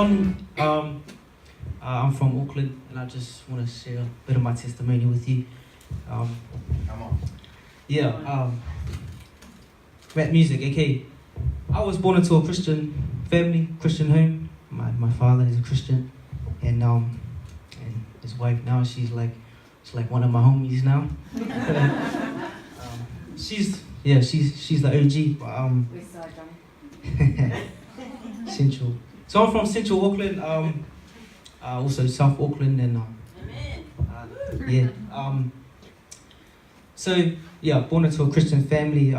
John. I'm from Auckland, and I just want to share a bit of my testimony with you. Come on. Yeah, rap music, okay. I was born into a Christian family, Christian home. My father is a Christian, and his wife now, she's like one of my homies now. She's the OG, but West side, Johnny. Central. So I'm from Central Auckland, also South Auckland, and yeah. So yeah, born into a Christian family,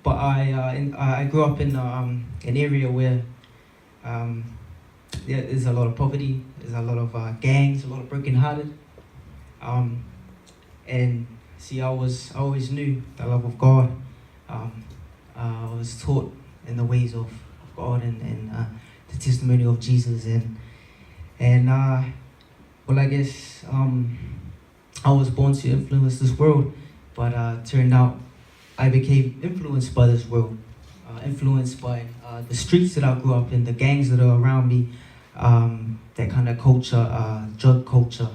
but I grew up in an area where there's a lot of poverty, there's a lot of gangs, a lot of broken-hearted, and see, I always knew the love of God. I was taught in the ways of God and the testimony of Jesus, and well, I guess I was born to influence this world, but turned out I became influenced by this world, influenced by the streets that I grew up in, the gangs that are around me, that kind of culture, drug culture.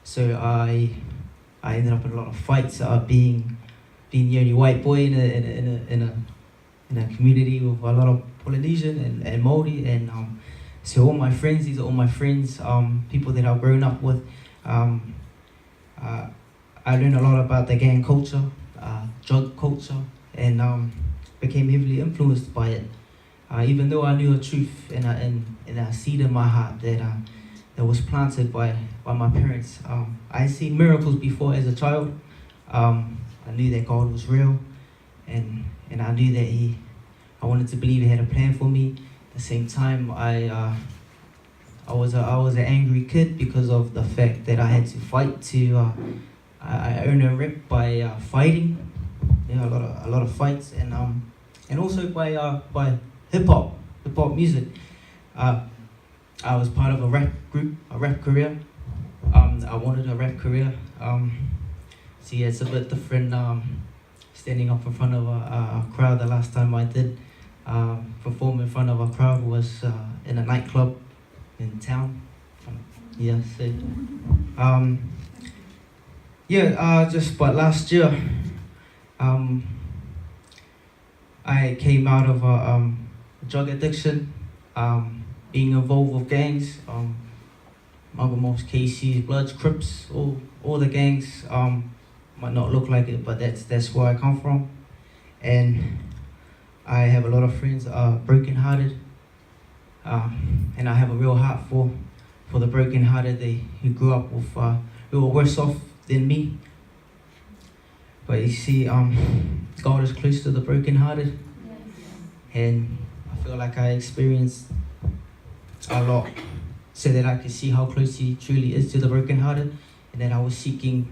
So I ended up in a lot of fights, being the only white boy in a community with a lot of Polynesian and Māori, and so all my friends, these are all my friends, people that I've grown up with. I learned a lot about the gang culture, drug culture, and became heavily influenced by it. Even though I knew a truth and a seed in my heart that was planted by my parents. I had seen miracles before as a child. I knew that God was real, and I knew that I wanted to believe He had a plan for me. At the same time, I was an angry kid because of the fact that I had to fight to. I earned a rep by fighting, a lot of fights, and also by hip hop music. I was part of a rap group, a rap career. I wanted a rap career. So yeah, it's a bit different standing up in front of a crowd. The last time I did perform in front of a crowd was in a nightclub in town. Yeah, so but last year I came out of a drug addiction, being involved with gangs, Muggermops, KCs, Bloods, Crips, all the gangs. Might not look like it, but that's where I come from, and I have a lot of friends broken-hearted, and I have a real heart for the broken-hearted. Who grew up with who were worse off than me. But you see, God is close to the broken-hearted, and I feel like I experienced a lot, so that I could see how close He truly is to the broken-hearted, and that I was seeking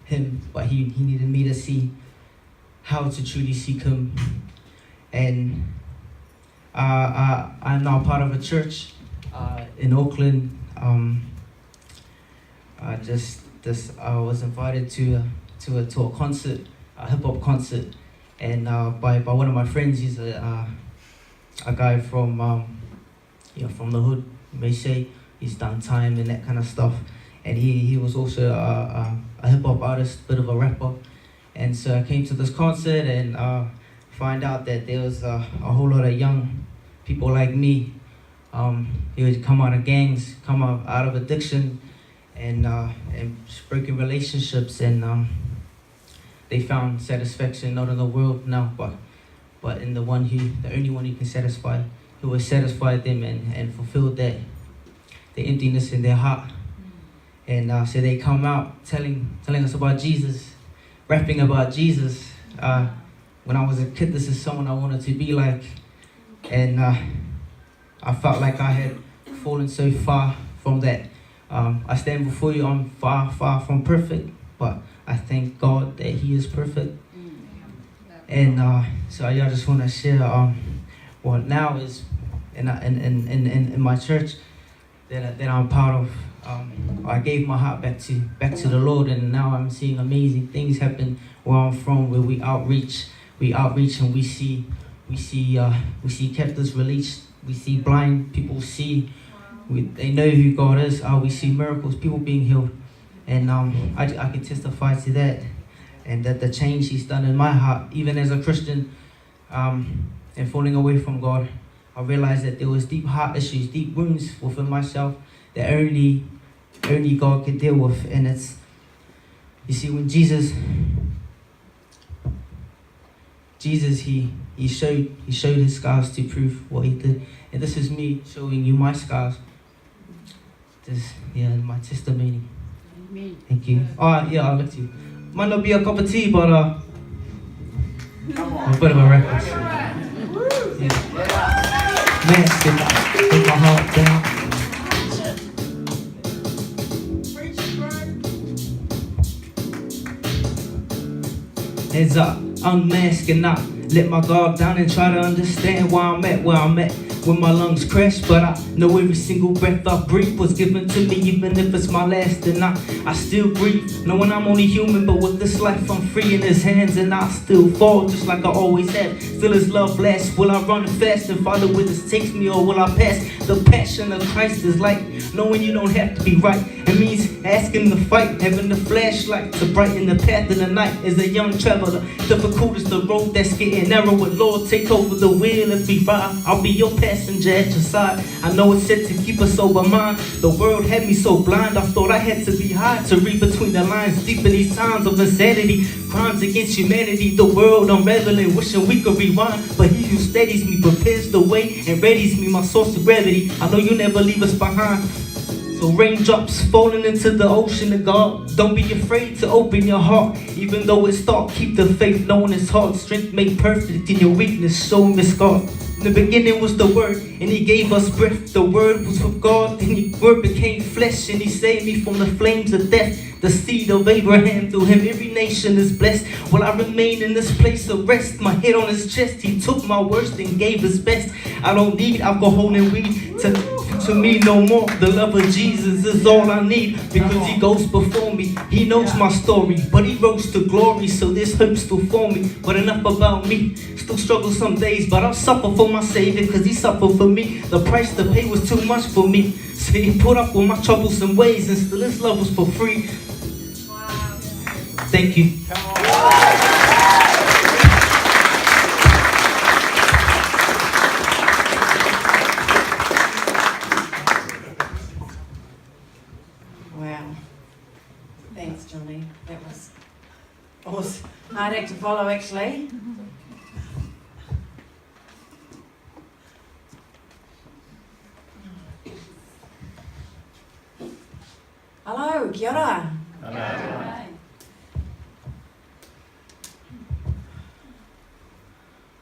Him, but He needed me to see how to truly seek Him. And I'm now part of a church in Auckland. I was invited to a concert, a hip hop concert, and by one of my friends. He's a guy from the hood, you may say. He's done time and that kind of stuff, and he was also a hip hop artist, bit of a rapper. And so I came to this concert and find out that there was a whole lot of young people like me. He would come out of gangs, come out of addiction, and broken relationships, and they found satisfaction not in the world now, but in the only one who can satisfy, who will satisfy them and fulfill the emptiness in their heart. And so they come out telling us about Jesus, rapping about Jesus. When I was a kid, this is someone I wanted to be like, and I felt like I had fallen so far from that. I stand before you, I'm far, far from perfect, but I thank God that He is perfect. And so I just want to share what now is in my church that I'm part of. I gave my heart back to the Lord, and now I'm seeing amazing things happen where I'm from, where we outreach and we see we see captives released. We see blind people see. They know who God is. We see miracles, people being healed, and I can testify to that, and that the change He's done in my heart, even as a Christian, and falling away from God. I realized that there was deep heart issues, deep wounds within myself that only God could deal with. And it's, you see, when Jesus he showed His scars to prove what He did, and this is me showing you my scars. My testimony. Amen. Thank you. Yeah, I'll let you. Might not be a cup of tea, but a bit of a reference. Man, get my heart down. Heads up, unmasking up. Let my guard down and try to understand why I'm at where I'm at. When my lungs crash, but I know every single breath I breathe was given to me, even if it's my last. And I still breathe, knowing I'm only human, but with this life I'm free in His hands. And I still fall just like I always have. Still His love lasts. Will I run fast and follow where this takes me, or will I pass? The passion of Christ is like knowing you don't have to be right. It means asking to fight, having the flashlight to brighten the path in the night. As a young traveler, difficult is the road that's getting narrower. Lord, take over the wheel if we ride. I'll be your passenger at your side. I know it's set to keep a sober mind. The world had me so blind, I thought I had to be high to read between the lines. Deep in these times of insanity, crimes against humanity, the world unraveling, wishing we could rewind. But He who steadies me prepares the way and readies me, my source of gravity. I know you'll never leave us behind. So raindrops falling into the ocean of God. Don't be afraid to open your heart. Even though it's dark, keep the faith, knowing it's hard. Strength made perfect in your weakness, so miss God. In the beginning was the Word, and He gave us breath. The Word was with God, and the Word became flesh, and He saved me from the flames of death. The seed of Abraham, through Him every nation is blessed. While I remain in this place of rest, my head on His chest, He took my worst and gave His best. I don't need alcohol and weed to me no more. The love of Jesus is all I need, because He goes before me. He knows my story, but He rose to glory, so there's hope still for me. But enough about me. Still struggle some days, but I'll suffer for my Savior, because He suffered for me. The price to pay was too much for me, so He put up with my troublesome ways, and still His love was for free. Wow. Thank you. Wow. Thanks, Johnny. That was awesome. Hard act to follow, actually. Hello, kia ora. Hello.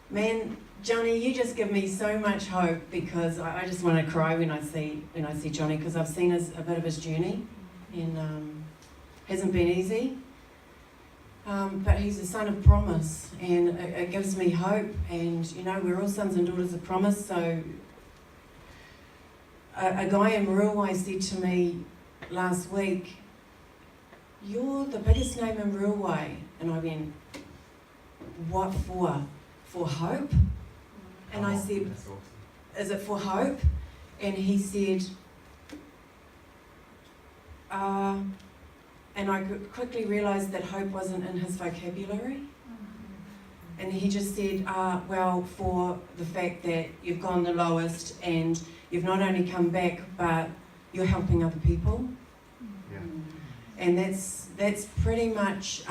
Man, Johnny, you just give me so much hope, because I just want to cry when I see Johnny, because I've seen a bit of his journey, and hasn't been easy. But he's a son of promise, and it gives me hope. And you know, we're all sons and daughters of promise. So a guy in Rurawai said to me last week, "You're the biggest name in Rurawai," and I went, "What for? For hope?" And I said, "Is it for hope?" And he said, and I quickly realised that hope wasn't in his vocabulary. And he just said, well, for the fact that you've gone the lowest, and you've not only come back, but you're helping other people. Yeah. And that's pretty much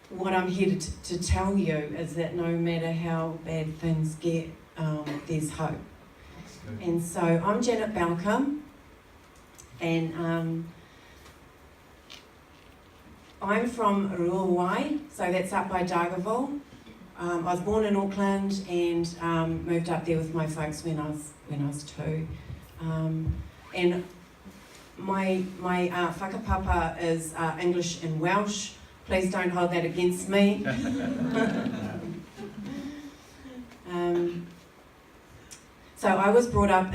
what I'm here to tell you, is that no matter how bad things get, there's hope. And so I'm Janet Balcome, and I'm from Rurawai, so that's up by Dargaville. I was born in Auckland and moved up there with my folks when I was 2. And my whakapapa is English and Welsh. Please don't hold that against me. So I was brought up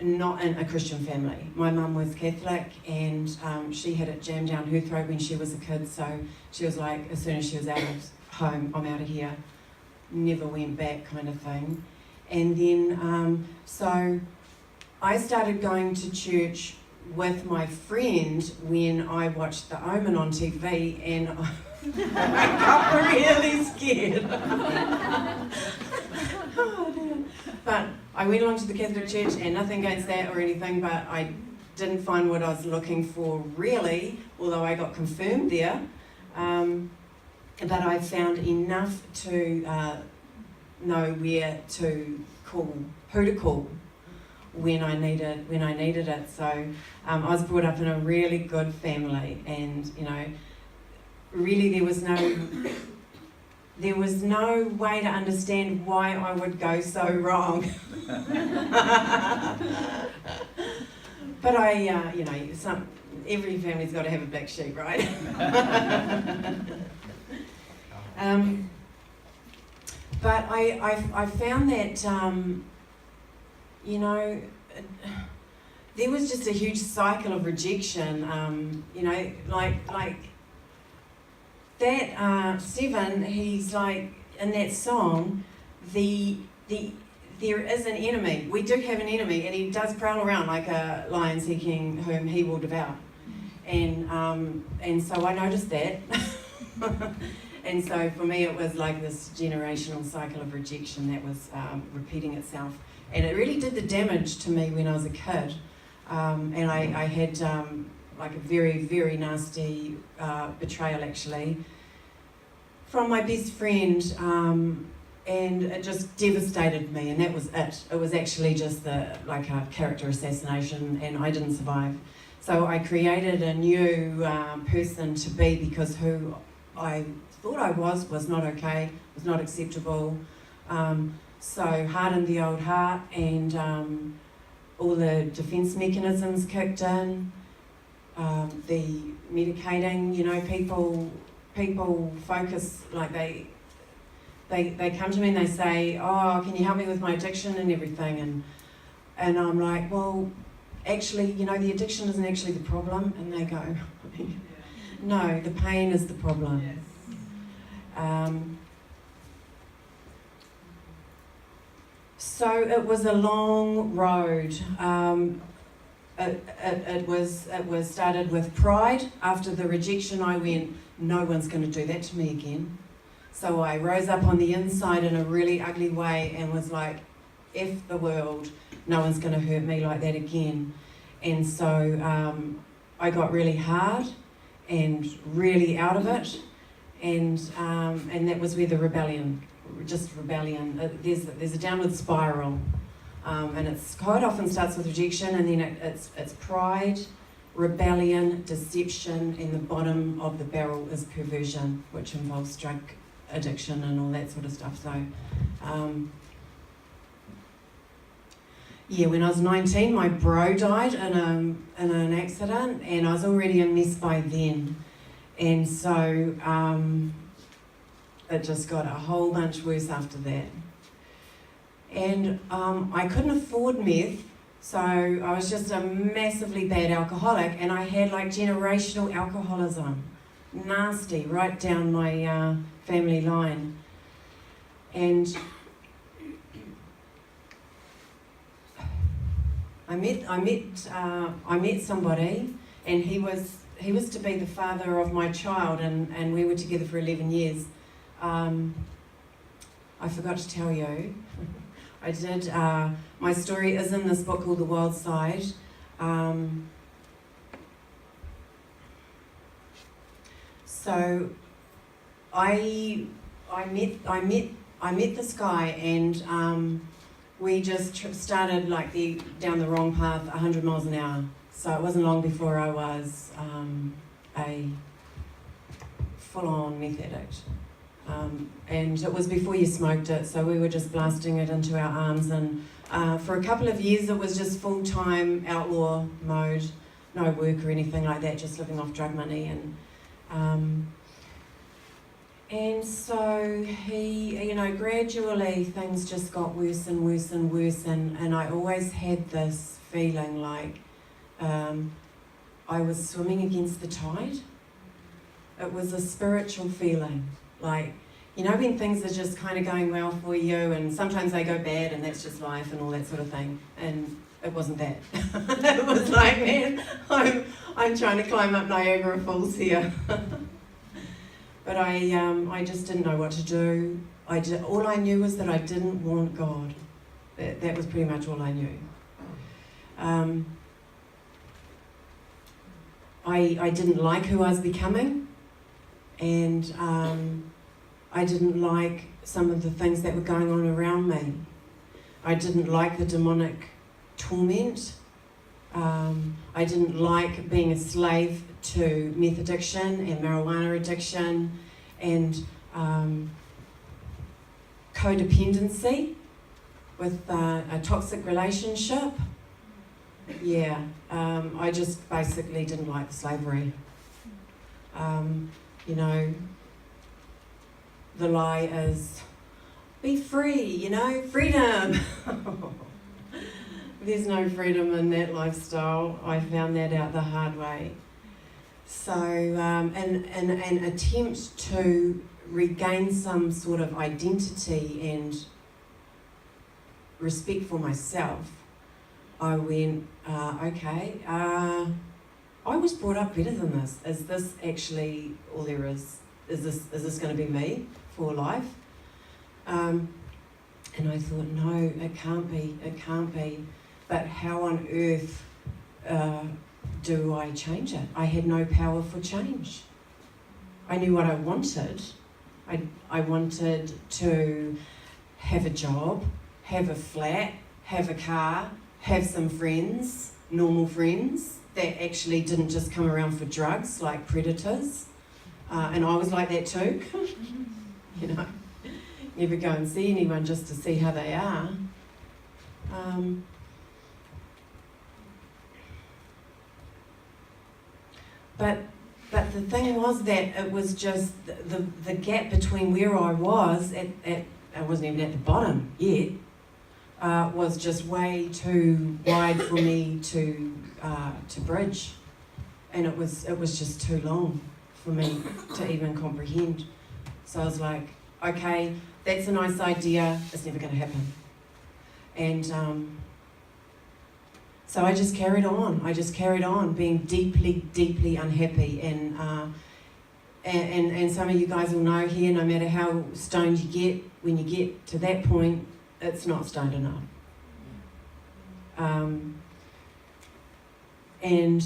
not in a Christian family. My mum was Catholic, and she had it jammed down her throat when she was a kid. So she was like, as soon as she was out of home, I'm out of here, never went back kind of thing. And then, so I started going to church with my friend when I watched The Omen on TV, and I got really scared. Oh, dear. But I went along to the Catholic Church, and nothing against that or anything, but I didn't find what I was looking for really, although I got confirmed there. But I found enough to know where to call, who to call when I needed it. So I was brought up in a really good family, and you know, really there was no way to understand why I would go so wrong. But you know, every family's got to have a black sheep, right? But I found that, you know, there was just a huge cycle of rejection, you know, like that, Stephen, he's like, in that song, there is an enemy. We do have an enemy, and he does prowl around like a lion seeking whom he will devour. And so I noticed that. And so for me it was like this generational cycle of rejection that was repeating itself. And it really did the damage to me when I was a kid. And I had like a very, very nasty betrayal actually from my best friend, and it just devastated me, and that was it. It was actually just like a character assassination, and I didn't survive. So I created a new person to be, because who I thought I was not okay, was not acceptable. So hardened the old heart, and all the defence mechanisms kicked in. The medicating, you know, people focus, like they come to me and they say, oh, can you help me with my addiction and everything? And I'm like, well, actually, you know, the addiction isn't actually the problem. And they go, no, the pain is the problem. So it was a long road. It was started with pride. After the rejection, I went, no one's going to do that to me again. So I rose up on the inside in a really ugly way and was like, F the world, no one's going to hurt me like that again. And so I got really hard and really out of it, and that was where the rebellion. There's a downward spiral, and it's quite often starts with rejection, and then it's pride, rebellion, deception, and the bottom of the barrel is perversion, which involves drug addiction and all that sort of stuff. So when I was 19, my bro died in an accident, and I was already a mess by then, and so it just got a whole bunch worse after that. And I couldn't afford meth, so I was just a massively bad alcoholic, and I had like generational alcoholism, nasty, right down my family line. And I met somebody, and he was to be the father of my child, and we were together for 11 years. I forgot to tell you. I did. My story is in this book called The Wild Side. So I met this guy, and we just started like down the wrong path, 100 miles an hour. So it wasn't long before I was a full-on meth addict. And it was before you smoked it, so we were just blasting it into our arms, and for a couple of years it was just full-time outlaw mode, no work or anything like that, just living off drug money. And so he, you know, gradually things just got worse and worse and worse, and I always had this feeling like I was swimming against the tide. It was a spiritual feeling. Like, You know, when things are just kind of going well for you, and sometimes they go bad, and that's just life and all that sort of thing. And it wasn't that. It was like, man, I'm trying to climb up Niagara Falls here. But I just didn't know what to do. All I knew was that I didn't want God. That was pretty much all I knew. I didn't like who I was becoming, and I didn't like some of the things that were going on around me. I didn't like the demonic torment. I didn't like being a slave to meth addiction and marijuana addiction and codependency with a toxic relationship. Yeah, I just basically didn't like the slavery. You know, the lie is, be free, you know, freedom. There's no freedom in that lifestyle. I found that out the hard way. So, an attempt to regain some sort of identity and respect for myself, I went, okay, I was brought up better than this. Is this actually all there is? Is this going to be me for life? And I thought, no, it can't be. But how on earth do I change it? I had no power for change. I knew what I wanted. I wanted to have a job, have a flat, have a car, have some friends, normal friends that actually didn't just come around for drugs like predators. And I was like that too. You know, never go and see anyone just to see how they are. But the thing was that it was just the gap between where I was I wasn't even at the bottom yet, was just way too wide for me to bridge, and it was just too long for me to even comprehend. So I was like, okay, that's a nice idea, it's never going to happen. And so I just carried on being deeply, deeply unhappy. And some of you guys will know here, no matter how stoned you get, when you get to that point, it's not stoned enough. And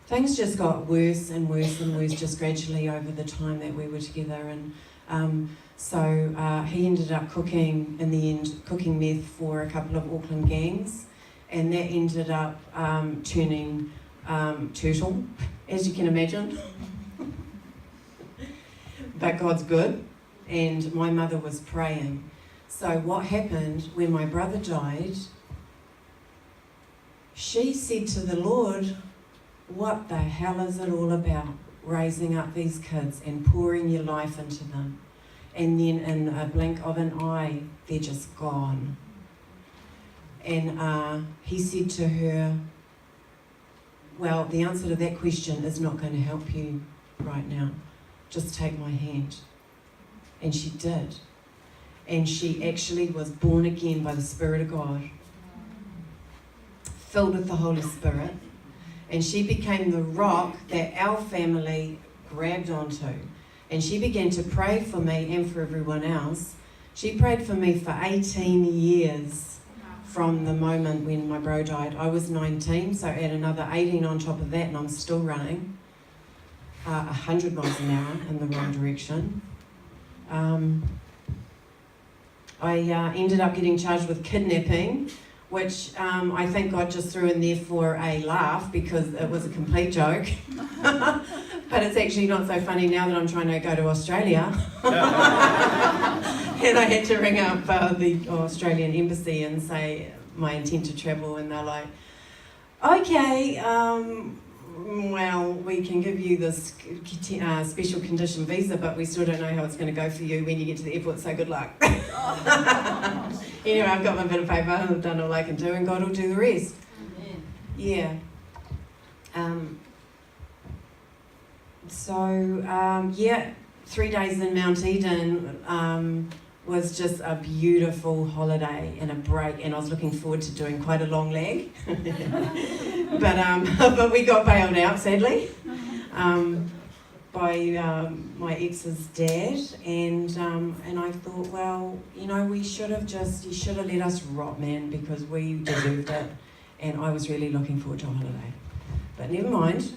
things just got worse and worse and worse just gradually over the time that we were together. And so he ended up cooking meth for a couple of Auckland gangs, and that ended up turning turtle, as you can imagine. But God's good, and my mother was praying. So what happened when my brother died, she said to the Lord, what the hell is it all about, raising up these kids and pouring your life into them? And then in a blink of an eye, they're just gone. And he said to her, well, the answer to that question is not going to help you right now. Just take my hand. And she did. And she actually was born again by the Spirit of God, filled with the Holy Spirit. And she became the rock that our family grabbed onto. And she began to pray for me and for everyone else. She prayed for me for 18 years from the moment when my bro died. I was 19, so add another 18 on top of that, and I'm still running 100 miles an hour in the wrong direction. I ended up getting charged with kidnapping, which I think God just threw in there for a laugh because it was a complete joke. But it's actually not so funny now that I'm trying to go to Australia. And I had to ring up the Australian embassy and say my intent to travel, and they're like, okay, well, we can give you this special condition visa, but we still don't know how it's going to go for you when you get to the airport, so good luck. Anyway, I've got my bit of paper, I've done all I can do, and God will do the rest. Amen. Yeah. 3 days in Mount Eden was just a beautiful holiday and a break, and I was looking forward to doing quite a long leg. But we got bailed out, sadly, by my ex's dad, and I thought, well, you should have let us rot, man, because we deserved it, and I was really looking forward to a holiday. But never mind.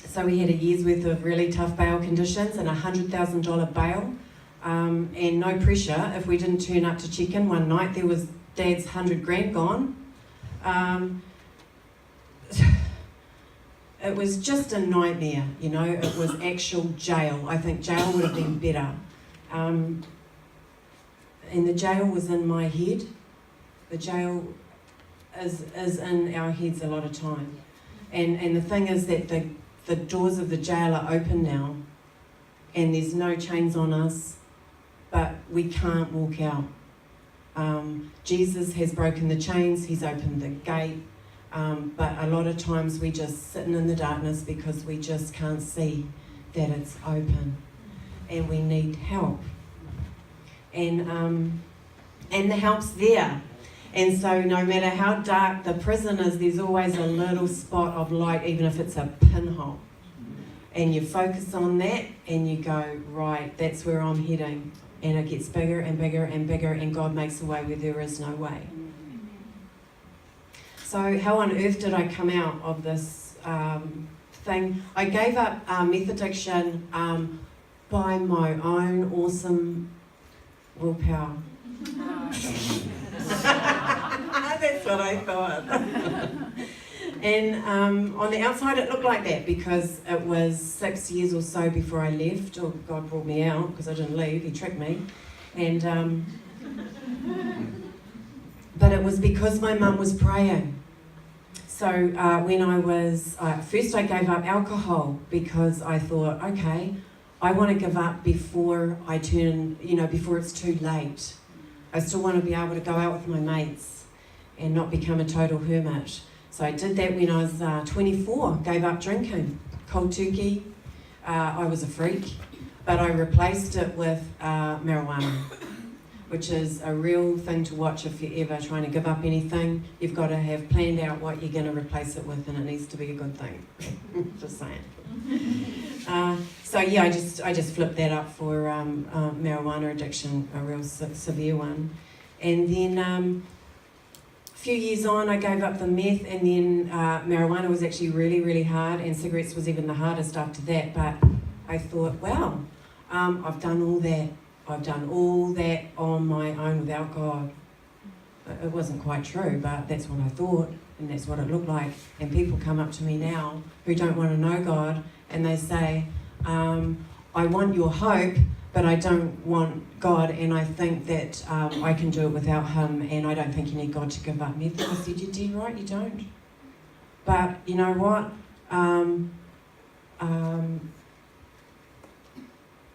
So we had a year's worth of really tough bail conditions and $100,000 bail, and no pressure. If we didn't turn up to check in one night, there was Dad's $100,000 gone. It was just a nightmare, It was actual jail. I think jail would have been better. And the jail was in my head. The jail is in our heads a lot of time. And the thing is that the doors of the jail are open now, and there's no chains on us, but we can't walk out. Jesus has broken the chains, he's opened the gate, but a lot of times we just sitting in the darkness because we just can't see that it's open, and we need help. And the help's there. And so no matter how dark the prison is, there's always a little spot of light, even if it's a pinhole. And you focus on that and you go, right, that's where I'm heading. And it gets bigger and bigger and bigger, and God makes a way where there is no way. So how on earth did I come out of this thing? I gave up meth addiction by my own awesome willpower. That's what I thought. And on the outside it looked like that because it was 6 years or so before I left, or God brought me out because I didn't leave, he tricked me. And but it was because my mum was praying. So when I was, first I gave up alcohol because I thought, okay, I want to give up before I turn, before it's too late. I still want to be able to go out with my mates and not become a total hermit. So I did that when I was 24, gave up drinking, cold turkey. I was a freak, but I replaced it with marijuana, which is a real thing to watch if you're ever trying to give up anything. You've got to have planned out what you're going to replace it with, and it needs to be a good thing. Just saying. I just flipped that up for marijuana addiction, a real severe one. And then a few years on, I gave up the meth, and then marijuana was actually really, really hard, and cigarettes was even the hardest after that. But I thought, wow, I've done all that. I've done all that on my own without God. It wasn't quite true, but that's what I thought, and that's what it looked like. And people come up to me now who don't want to know God, and they say, I want your hope, but I don't want God, and I think that I can do it without him, and I don't think you need God to give up meth. I said, you're dead right, you don't. But you know what?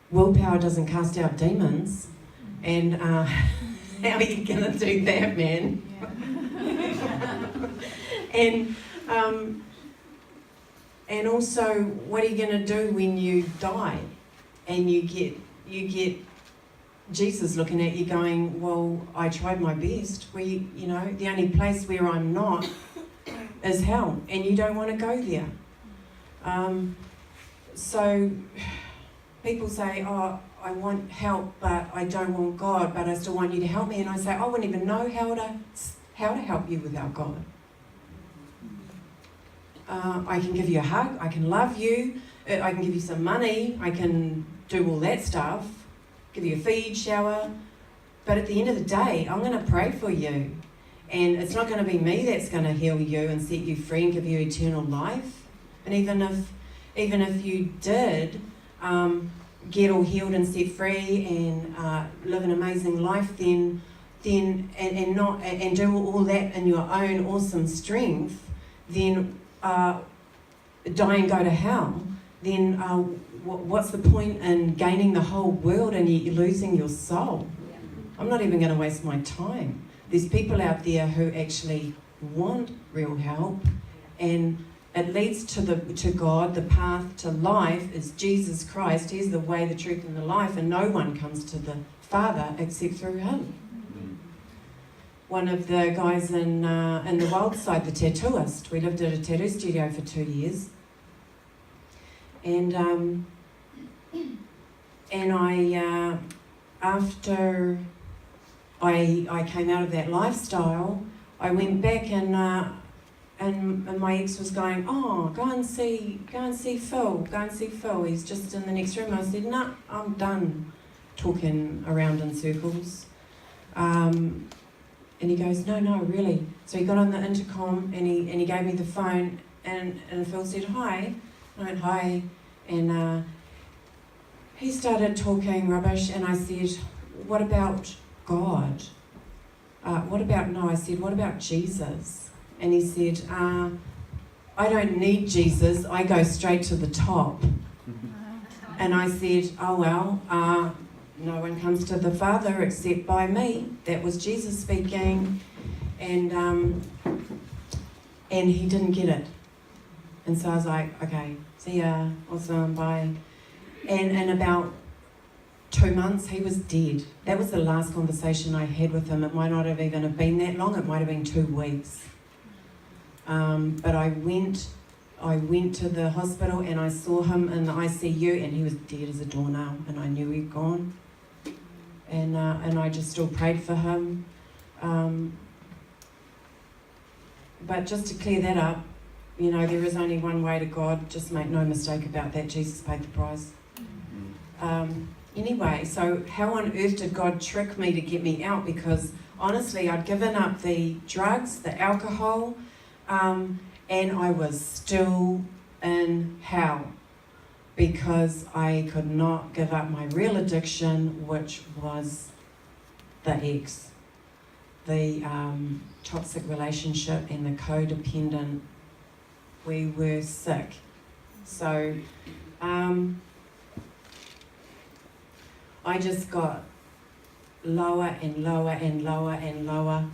Willpower doesn't cast out demons, and how are you going to do that, man? And also, what are you going to do when you die and you get Jesus looking at you going, well, I tried my best. The only place where I'm not is hell, and you don't want to go there. So people say, oh, I want help, but I don't want God, but I still want you to help me. And I say, I wouldn't even know how to help you without God. I can give you a hug, I can love you, I can give you some money, I can do all that stuff, give you a feed, shower, but at the end of the day, I'm going to pray for you. And it's not going to be me that's going to heal you and set you free and give you eternal life. And even if you did get all healed and set free and live an amazing life, then and do all that in your own awesome strength, then die and go to hell, then what's the point in gaining the whole world and you're losing your soul? I'm not even going to waste my time. There's people out there who actually want real help, and it leads to God. The path to life is Jesus Christ. He's the way, the truth, and the life, and no one comes to the Father except through Him. One of the guys in the wild side, the tattooist, we lived at a tattoo studio for 2 years, and I after I came out of that lifestyle, I went back and my ex was going, oh, go and see Phil, he's just in the next room. I said, no, I'm done talking around in circles. And he goes, no, really. So he got on the intercom and he gave me the phone, and Phil said, hi. I went, hi. And he started talking rubbish, and I said, what about God? I said, what about Jesus? And he said, I don't need Jesus, I go straight to the top. And I said, oh well, no one comes to the Father except by me. That was Jesus speaking. And he didn't get it. And so I was like, okay, see ya, awesome, bye. And in about 2 months, he was dead. That was the last conversation I had with him. It might not have even have been that long. It might have been 2 weeks. But I went to the hospital and I saw him in the ICU, and he was dead as a doornail, and I knew he'd gone. And I just still prayed for him. But just to clear that up, you know, there is only one way to God. Just make no mistake about that. Jesus paid the price. Anyway, so how on earth did God trick me to get me out? Because honestly, I'd given up the drugs, the alcohol, and I was still in hell because I could not give up my real addiction, which was the ex, the toxic relationship and the codependent. We were sick. So I just got lower and lower and lower and lower,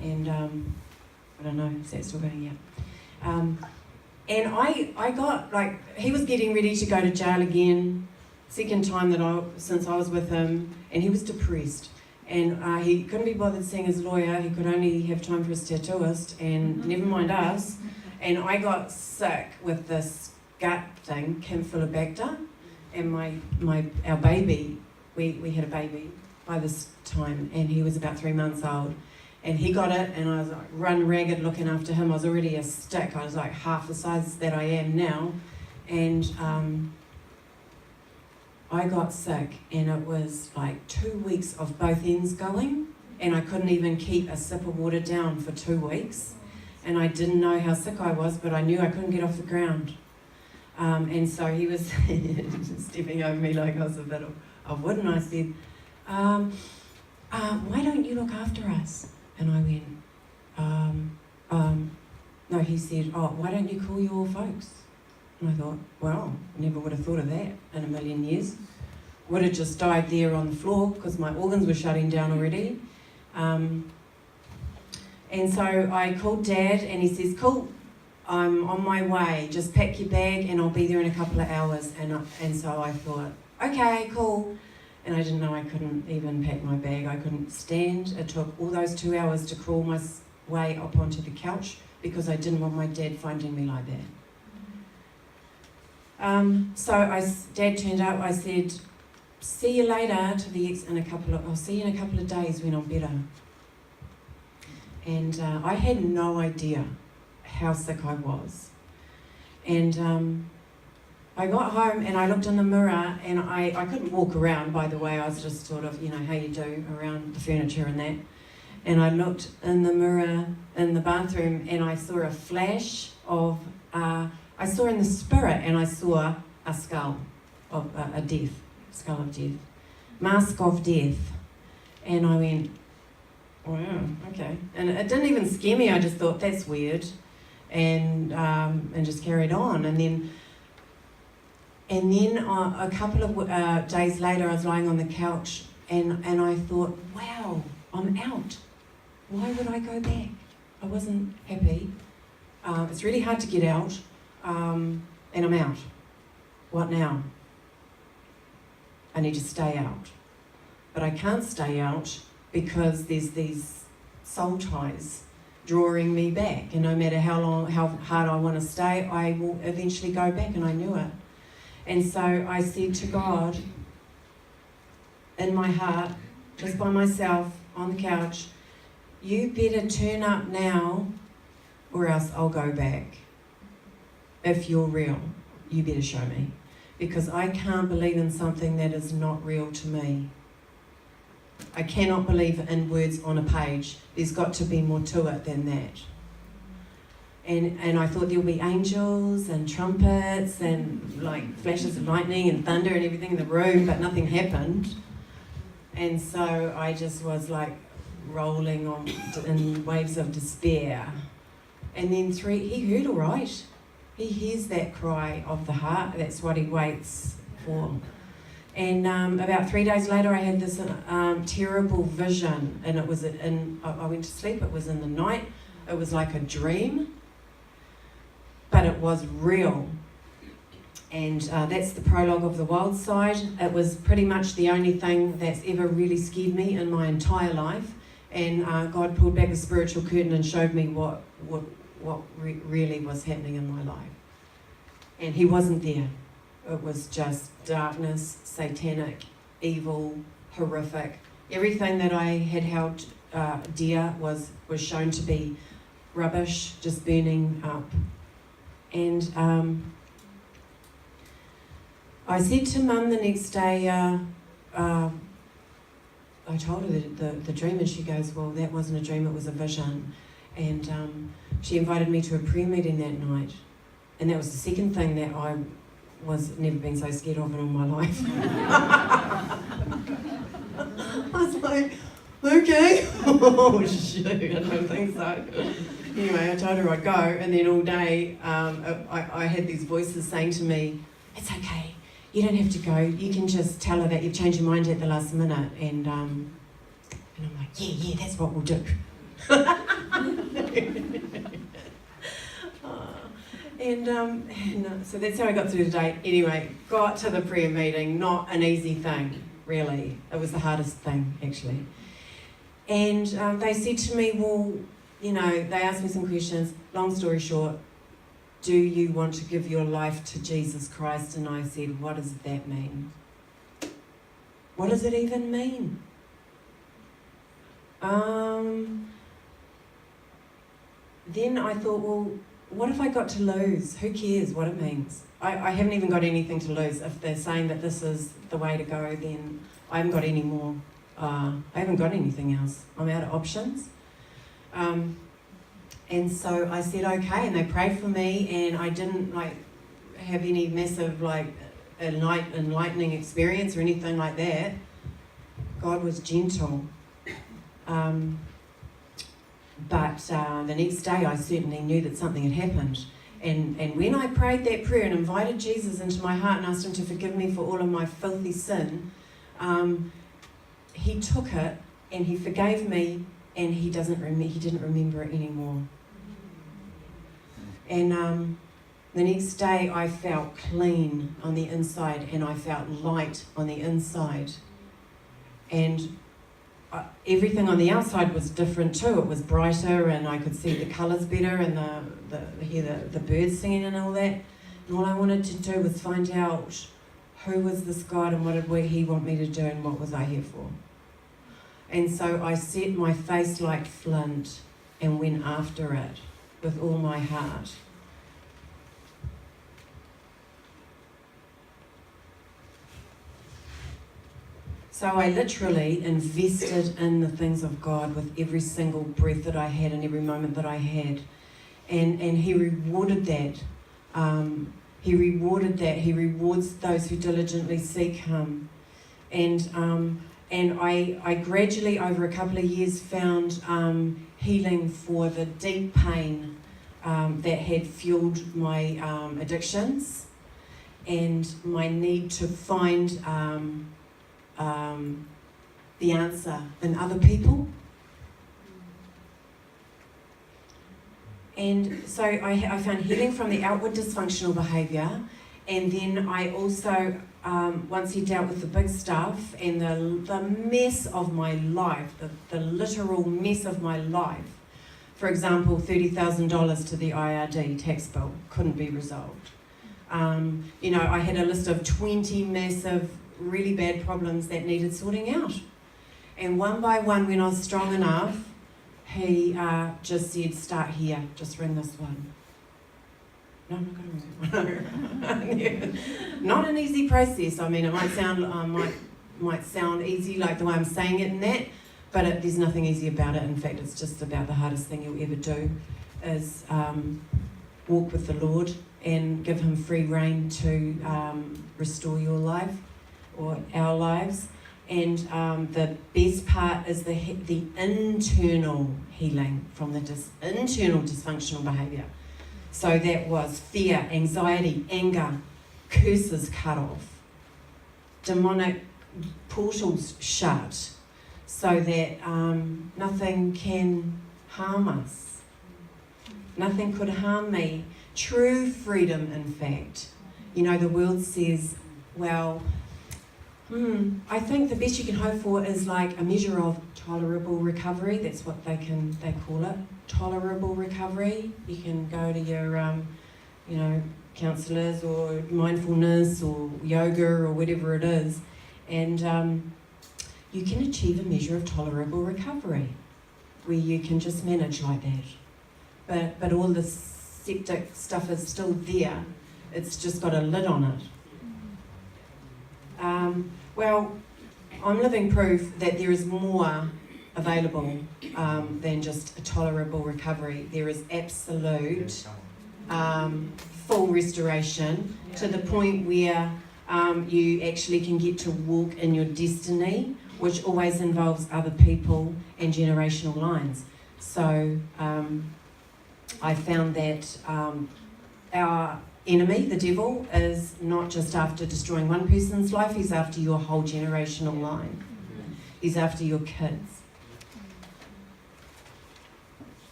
and I don't know, is that still going? Yeah. And I got, like, he was getting ready to go to jail again, second time since I was with him, and he was depressed. And he couldn't be bothered seeing his lawyer, he could only have time for his tattooist, and never mind us. And I got sick with this gut thing, Campylobacter, and our baby, we had a baby by this time, and he was about 3 months old. And he got it, and I was like run ragged looking after him. I was already a stick. I was like half the size that I am now. And I got sick, and it was like 2 weeks of both ends going, and I couldn't even keep a sip of water down for 2 weeks. And I didn't know how sick I was, but I knew I couldn't get off the ground. And so he was stepping over me like I was a bit of wood, and I said, why don't you look after us? And I went, no, he said, oh, why don't you call your folks? And I thought, well, never would have thought of that in a million years. Would have just died there on the floor because my organs were shutting down already. And so I called Dad, and he says, cool, I'm on my way, just pack your bag and I'll be there in a couple of hours. And so I thought, okay, cool. And I didn't know I couldn't even pack my bag. I couldn't stand. It took all those 2 hours to crawl my way up onto the couch because I didn't want my dad finding me like that. So Dad turned up. I said, see you later to the ex I'll see you in a couple of days when I'm better. And I had no idea how sick I was. And I got home and I looked in the mirror, and I couldn't walk around, by the way. I was just sort of, you know, how you do around the furniture and that. And I looked in the mirror in the bathroom, and I saw a flash of, I saw in the spirit, and I saw a skull of a death, skull of death, mask of death. And I went, wow, okay. And it didn't even scare me. I just thought, that's weird, and just carried on. And then a couple of days later, I was lying on the couch, and I thought, wow, I'm out. Why would I go back? I wasn't happy. It's really hard to get out. and I'm out. What now? I need to stay out. But I can't stay out because there's these soul ties drawing me back. And no matter how hard I want to stay, I will eventually go back, and I knew it. And so I said to God, in my heart, just by myself on the couch, you better turn up now or else I'll go back. If you're real, you better show me. Because I can't believe in something that is not real to me. I cannot believe in words on a page. There's got to be more to it than that. And I thought there'll be angels and trumpets and like flashes of lightning and thunder and everything in the room, but nothing happened. And so I just was like rolling on in waves of despair. And then he heard all right. He hears that cry of the heart. That's what he waits for. And about 3 days later, I had this terrible vision, and it was I went to sleep. It was in the night. It was like a dream, but it was real. And that's the prologue of The Wild Side. It was pretty much the only thing that's ever really scared me in my entire life. And God pulled back the spiritual curtain and showed me what really was happening in my life. And he wasn't there. It was just darkness, satanic, evil, horrific. Everything that I had held dear was shown to be rubbish, just burning up. And I said to Mum the next day, I told her the dream, and she goes, well, that wasn't a dream, it was a vision. And she invited me to a prayer meeting that night. And that was the second thing that I was never been so scared of in all my life. I was like, okay. Oh, shoot, I don't think so. Anyway, I told her I'd go, and then all day I had these voices saying to me, it's okay, you don't have to go, you can just tell her that you've changed your mind at the last minute. And I'm like, yeah, that's what we'll do. And so that's how I got through the day. Anyway, got to the prayer meeting, not an easy thing, really. It was the hardest thing, actually. And they said to me, well, they asked me some questions. Long story short, do you want to give your life to Jesus Christ? And I said, what does that mean? What does it even mean? Then I thought, well, what have I got to lose? Who cares what it means? I haven't even got anything to lose. If they're saying that this is the way to go, then I haven't got any more. I haven't got anything else. I'm out of options. And so I said, okay, and they prayed for me, and I didn't have any massive enlightening experience or anything like that. God was gentle. But the next day I certainly knew that something had happened. And when I prayed that prayer and invited Jesus into my heart and asked him to forgive me for all of my filthy sin, he took it and he forgave me, and he didn't remember it anymore. And the next day I felt clean on the inside, and I felt light on the inside. And everything on the outside was different too. It was brighter, and I could see the colours better, and hear the birds singing and all that. And all I wanted to do was find out who was this God, and what did he want me to do, and what was I here for. And so I set my face like flint and went after it with all my heart. So I literally invested in the things of God with every single breath that I had and every moment that I had. And he rewarded that. He rewards those who diligently seek him. And I gradually, over a couple of years, found healing for the deep pain that had fueled my addictions, and my need to find the answer in other people. And so I found healing from the outward dysfunctional behaviour, and then I also, once he dealt with the big stuff and the mess of my life, the literal mess of my life, for example, $30,000 to the IRD tax bill couldn't be resolved. I had a list of 20 massive, really bad problems that needed sorting out. And one by one, when I was strong enough, he just said, start here, just ring this one. No, I'm not going to ring that one. Not an easy process. I mean, it might sound might sound easy, like the way I'm saying it and that, but there's nothing easy about it. In fact, it's just about the hardest thing you'll ever do is walk with the Lord and give him free rein to restore your life or our lives. And the best part is the internal healing from the internal dysfunctional behaviour. So that was fear, anxiety, anger, curses cut off, demonic portals shut, so that nothing can harm us. Nothing could harm me. True freedom, in fact. The world says, well, I think the best you can hope for is like a measure of tolerable recovery. That's what they call it, tolerable recovery. You can go to your, counsellors or mindfulness or yoga or whatever it is, and you can achieve a measure of tolerable recovery, where you can just manage like that. But all the septic stuff is still there. It's just got a lid on it. Well, I'm living proof that there is more available than just a tolerable recovery. There is absolute full restoration to the point where you actually can get to walk in your destiny, which always involves other people and generational lines. So I found that our enemy, the devil, is not just after destroying one person's life, he's after your whole generational line. He's after your kids.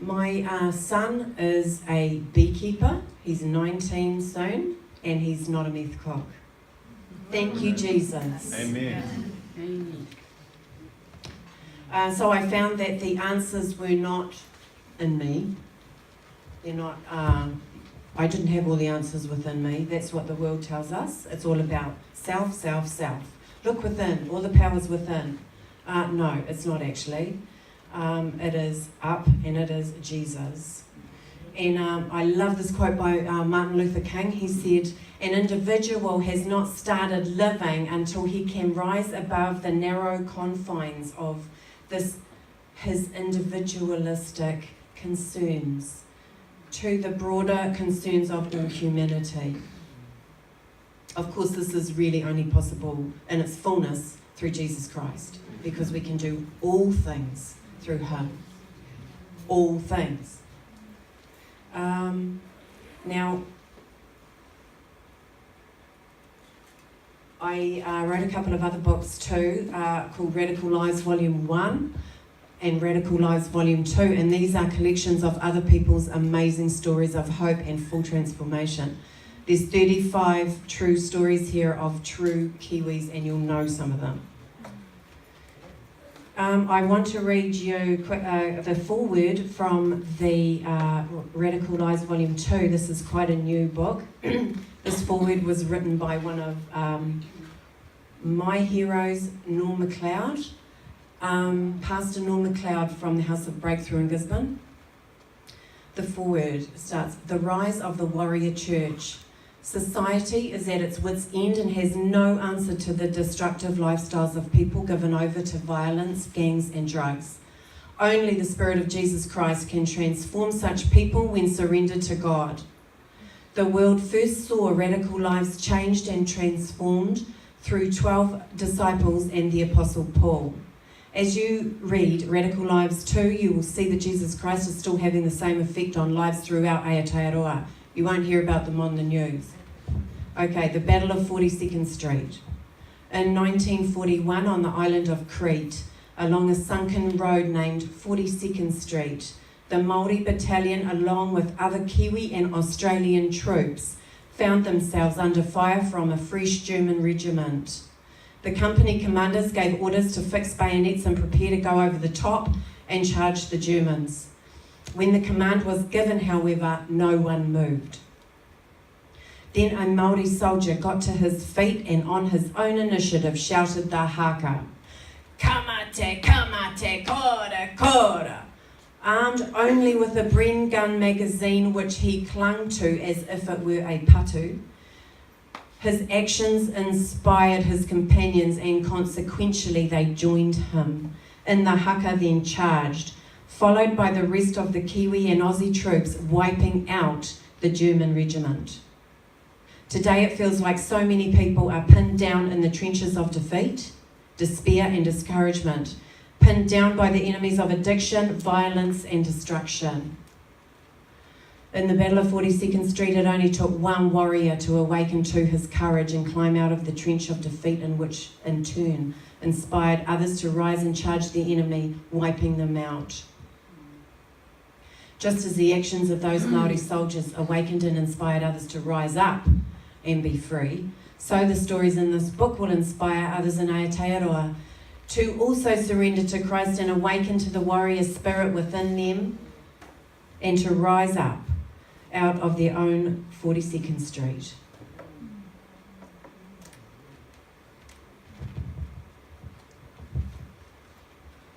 My son is a beekeeper. He's 19 soon, and he's not a meth cock. Thank you, Jesus. Amen. So I found that the answers were not in me. They're not... I didn't have all the answers within me. That's what the world tells us. It's all about self, self, self. Look within, all the power's within. No, it's not actually. It is up, and it is Jesus. And I love this quote by Martin Luther King. He said, an individual has not started living until he can rise above the narrow confines of his individualistic concerns to the broader concerns of all humanity. Of course, this is really only possible in its fullness through Jesus Christ, because we can do all things through him. All things. Now, I wrote a couple of other books too, called Radical Lives Volume 1 and Radical Lives Volume 2, and these are collections of other people's amazing stories of hope and full transformation. There's 35 true stories here of true Kiwis, and you'll know some of them. I want to read you the foreword from the Radical Lives Volume 2. This is quite a new book. This foreword was written by one of my heroes, Norm MacLeod, Pastor Norm MacLeod from the House of Breakthrough in Gisborne. The foreword starts, the rise of the warrior church. Society is at its wit's end and has no answer to the destructive lifestyles of people given over to violence, gangs and drugs. Only the Spirit of Jesus Christ can transform such people when surrendered to God. The world first saw radical lives changed and transformed through 12 disciples and the Apostle Paul. As you read Radical Lives 2, you will see that Jesus Christ is still having the same effect on lives throughout Aotearoa. You won't hear about them on the news. Okay, the Battle of 42nd Street. In 1941, on the island of Crete, along a sunken road named 42nd Street, the Māori battalion, along with other Kiwi and Australian troops, found themselves under fire from a fresh German regiment. The company commanders gave orders to fix bayonets and prepare to go over the top and charge the Germans. When the command was given, however, no one moved. Then a Māori soldier got to his feet and on his own initiative shouted the haka, "Kamate, kamate, kora, kora," armed only with a Bren gun magazine which he clung to as if it were a patu. His actions inspired his companions and consequentially they joined him. In the haka then charged, followed by the rest of the Kiwi and Aussie troops wiping out the German regiment. Today it feels like so many people are pinned down in the trenches of defeat, despair and discouragement, pinned down by the enemies of addiction, violence and destruction. In the Battle of 42nd Street, it only took one warrior to awaken to his courage and climb out of the trench of defeat, in which, in turn, inspired others to rise and charge the enemy, wiping them out. Just as the actions of those Māori soldiers awakened and inspired others to rise up and be free, so the stories in this book will inspire others in Aotearoa to also surrender to Christ and awaken to the warrior spirit within them and to rise up out of their own 42nd Street.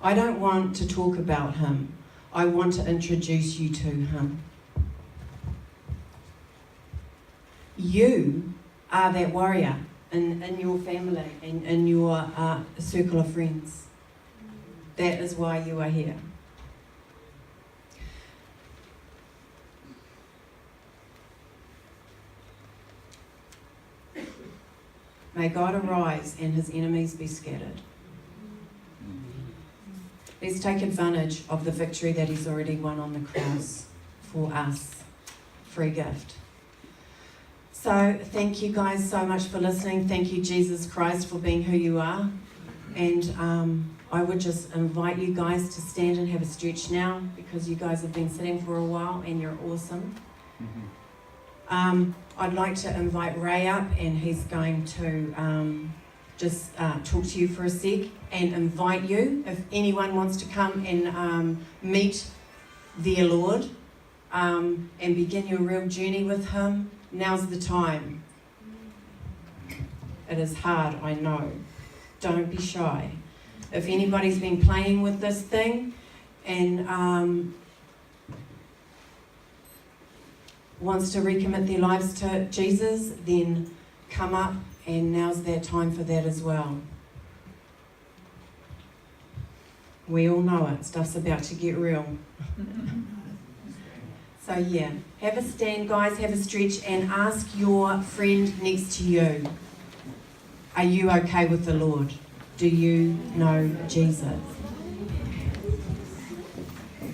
I don't want to talk about him. I want to introduce you to him. You are that warrior in your family and in your circle of friends. That is why you are here. May God arise and his enemies be scattered. Let's take advantage of the victory that he's already won on the cross for us. Free gift. So thank you guys so much for listening. Thank you, Jesus Christ, for being who you are. And I would just invite you guys to stand and have a stretch now, because you guys have been sitting for a while and you're awesome. I'd like to invite Ray up, and he's going to just talk to you for a sec and invite you, if anyone wants to come and meet their Lord and begin your real journey with him, now's the time. It is hard, I know. Don't be shy. If anybody's been playing with this thing and wants to recommit their lives to Jesus, then come up, and now's their time for that as well. We all know it. Stuff's about to get real. So yeah, have a stand, guys, have a stretch, and ask your friend next to you, are you okay with the Lord? Do you know Jesus?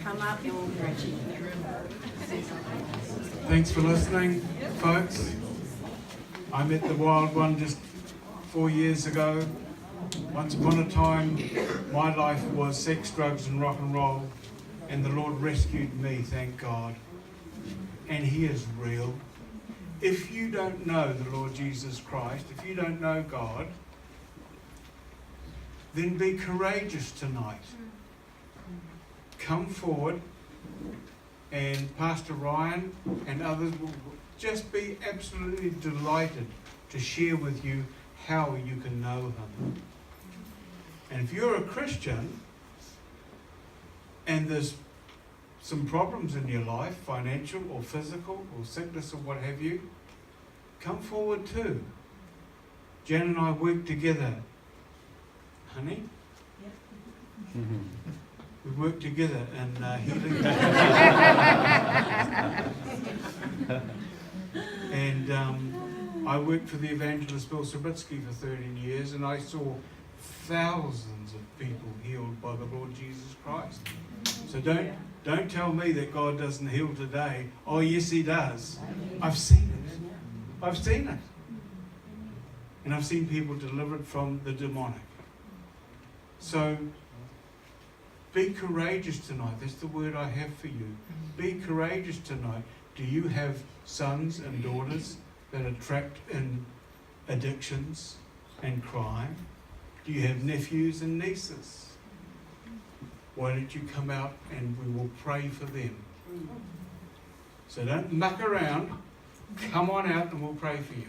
Come up and we'll pray. Thanks for listening, folks. I met the Wild One just 4 years ago. Once upon a time, my life was sex, drugs and rock and roll, and the Lord rescued me, thank God. And he is real. If you don't know the Lord Jesus Christ, if you don't know God, then be courageous tonight. Come forward, and Pastor Ryan and others will just be absolutely delighted to share with you how you can know him. And if you're a Christian and there's some problems in your life, financial or physical or sickness or what have you, come forward too. Jan and I work together. Honey? Yeah. We work together in healing. And I worked for the evangelist Bill Sabitsky for 13 years, and I saw thousands of people healed by the Lord Jesus Christ. So don't tell me that God doesn't heal today. Oh yes, he does. I've seen it. I've seen it. And I've seen people delivered from the demonic. So Be courageous tonight. That's the word I have for you. Be courageous tonight. Do you have sons and daughters that are trapped in addictions and crime? Do you have nephews and nieces? Why don't you come out and we will pray for them? So don't muck around. Come on out and we'll pray for you.